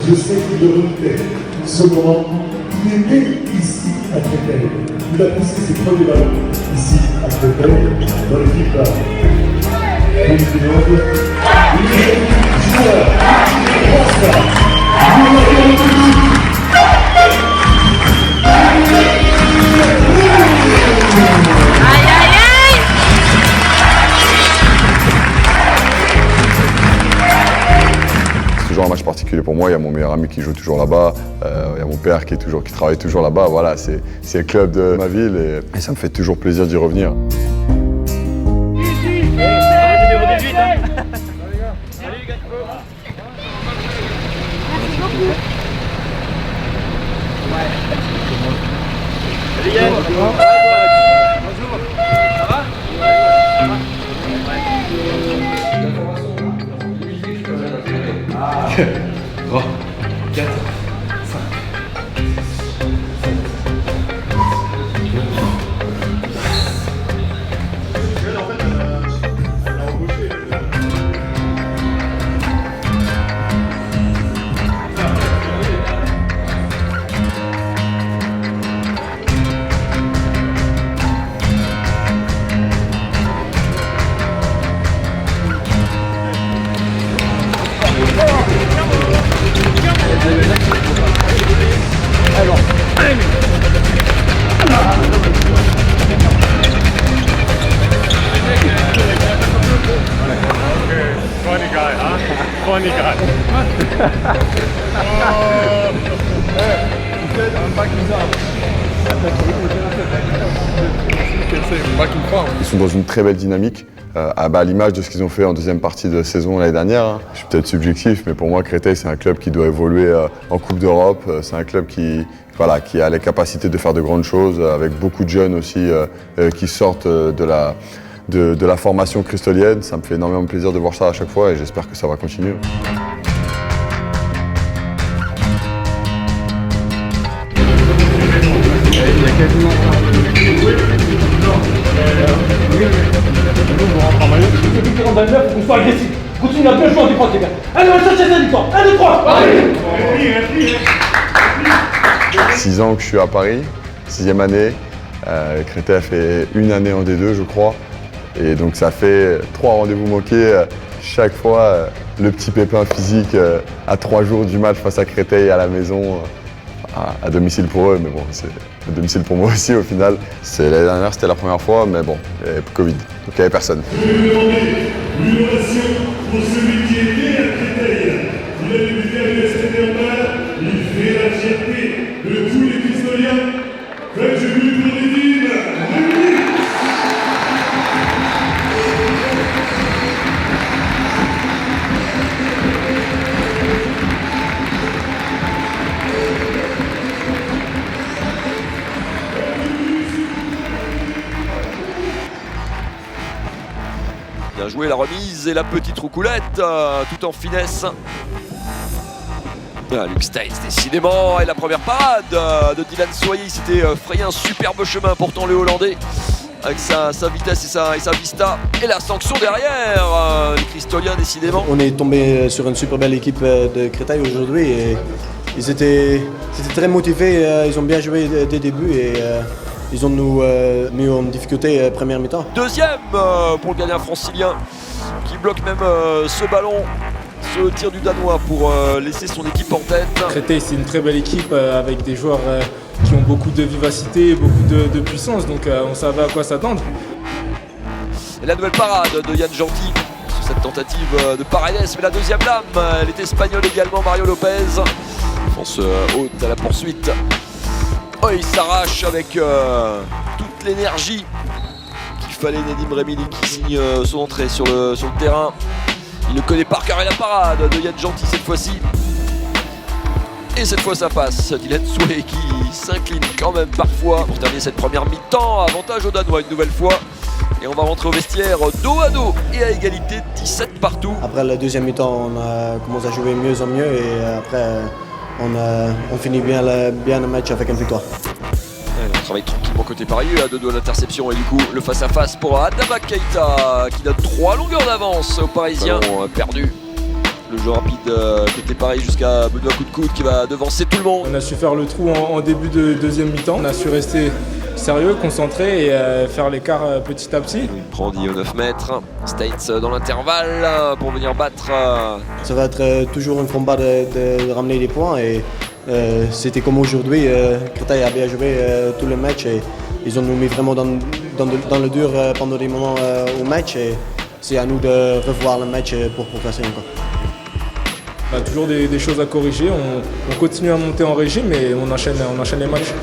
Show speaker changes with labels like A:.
A: Je sais qu'il le redoutait. Ce moment, il est né ici à Créteil. Il a poussé ses premiers ballons ici à Créteil, dans l'équipe là. Il est joueur,
B: C'est toujours un match particulier pour moi, il y a mon meilleur ami qui joue toujours là-bas, il y a mon père qui travaille toujours là-bas, voilà, c'est le club de ma ville et ça me fait toujours plaisir d'y revenir.
C: Salut Yann. Bonjour. Ça va?
D: 3, 4, 5.
E: Funny guy, huh? Funny guy.
B: Ils sont dans une très belle dynamique, à l'image de ce qu'ils ont fait en deuxième partie de saison l'année dernière. Je suis peut-être subjectif, mais pour moi, Créteil, c'est un club qui doit évoluer en Coupe d'Europe. C'est un club qui a les capacités de faire de grandes choses, avec beaucoup de jeunes aussi qui sortent de la formation cristolienne. Ça me fait énormément plaisir de voir ça à chaque fois et j'espère que ça va continuer.
C: On soit agressif. Continue à bien jouer en défense, les gars. Allez, on va chercher la victoire. 1, 2, 3.
B: 6 ans que je suis à Paris, 6e année. Créteil a fait une année en D2, je crois. Et donc ça fait 3 rendez-vous manqués. Chaque fois, le petit pépin physique à 3 jours du match face à Créteil à la maison, à domicile pour eux. Mais bon, c'est à domicile pour moi aussi au final. L'année dernière, c'était la première fois, mais bon, il y avait Covid, donc il n'y avait personne.
A: Une ovation pour celui qui est né à Créteil. Il a débuté à l'USM Bernard. Il fait la fierté de tous les Cristoliens. Faites du but pour les villes.
F: Bien joué la remise et la petite roucoulette, tout en finesse. Luc Staes décidément, et la première parade de Dylan Soyer, il s'était frayé un superbe chemin pourtant le Hollandais avec sa vitesse et sa vista. Et la sanction derrière, les Cristoliens décidément.
G: On est tombé sur une super belle équipe de Créteil aujourd'hui et ils étaient très motivés, ils ont bien joué dès le début et ils ont nous mis en difficulté première mi-temps.
F: Deuxième pour le gardien francilien qui bloque même ce ballon. Ce tir du Danois pour laisser son équipe en tête.
H: Créteil, c'est une très belle équipe avec des joueurs qui ont beaucoup de vivacité, beaucoup de puissance, donc on savait à quoi s'attendre.
F: Et la nouvelle parade de Yann Gentil sur cette tentative de Paredes, mais la deuxième lame, elle est espagnole également, Mario Lopez. Défense haute à la poursuite. Oh, il s'arrache avec toute l'énergie qu'il fallait. Nedim Remili qui signe son entrée sur le terrain. Il le connaît par cœur et la parade de Yann Gentil cette fois-ci. Et cette fois ça passe. Dylan Soyer qui s'incline quand même parfois pour terminer cette première mi-temps. Avantage aux Danois une nouvelle fois. Et on va rentrer au vestiaire dos à dos et à égalité 17 partout.
G: Après la deuxième mi-temps, on a commencé à jouer mieux en mieux et après on finit bien le match avec une victoire.
F: On travaille tranquillement côté parieux, à 2 doigts d'interception et du coup le face-à-face pour Adama Keita qui donne 3 longueurs d'avance aux Parisiens. Ballon perdu Le jeu rapide côté Paris jusqu'à Benoît Coude qui va devancer tout le monde.
H: On a su faire le trou en début de deuxième mi-temps. On a su rester sérieux, concentré et faire l'écart petit à petit.
F: Il prend dit aux 9 mètres. States dans l'intervalle pour venir battre.
G: Ça va être toujours un combat de ramener des points et c'était comme aujourd'hui. Créteil a bien joué tout le match et ils ont nous mis vraiment dans le dur pendant des moments au match et c'est à nous de revoir le match pour progresser encore.
H: On a toujours des choses à corriger, on continue à monter en régime et on enchaîne les matchs.